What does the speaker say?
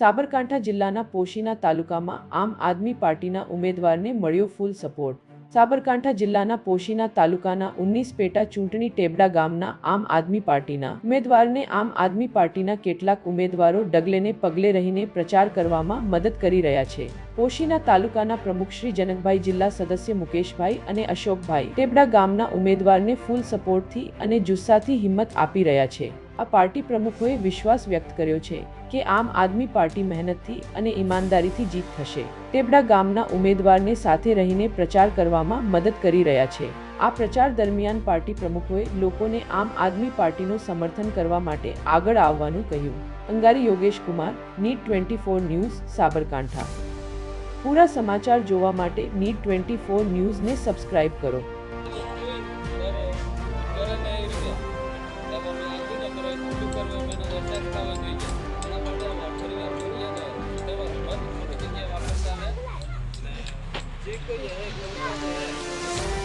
સાબરકાંઠા જિલ્લાના પોશીના તાલુકામાં આમ આદમી પાર્ટીના ઉમેદવારને મળ્યો ફૂલ સપોર્ટ। સાબરકાંઠા જિલ્લાના પોશીના તાલુકાના 19 પેટા ચૂંટણી ટેબડા ગામના આમ આદમી પાર્ટીના ઉમેદવારને આમ આદમી પાર્ટીના કેટલાક ઉમેદવારો ડગલેને પગલે રહીને પ્રચાર કરવામાં મદદ કરી રહ્યા છે। પોશીના તાલુકાના પ્રમુખ શ્રી જનકભાઈ, જિલ્લા સદસ્ય મુકેશભાઈ અને અશોકભાઈ ટેબડા ગામના ઉમેદવારને ફૂલ સપોર્ટથી અને જુસ્સાથી હિંમત આપી રહ્યા છે। આ પાર્ટી પ્રમુખોએ વિશ્વાસ વ્યક્ત કર્યો છે કે આમ આદમી પાર્ટી મહેનતથી અને ઈમાનદારીથી જીત થશે। ટેબડા ગામના ઉમેદવારને સાથે રહીને પ્રચાર કરવામાં મદદ કરી રહ્યા છે। આ પ્રચાર દરમિયાન પાર્ટી પ્રમુખોએ લોકોને આમ આદમી પાર્ટીનું સમર્થન કરવા માટે આગળ આવવાનું કહ્યું। અંગારી યોગેશ કુમાર, નીટ 24 ન્યૂઝ, સાબરકાંઠા। પૂરા સમાચાર જોવા માટે નીટ 24 ન્યૂઝને સબસ્ક્રાઇબ કરો। જે કોઈ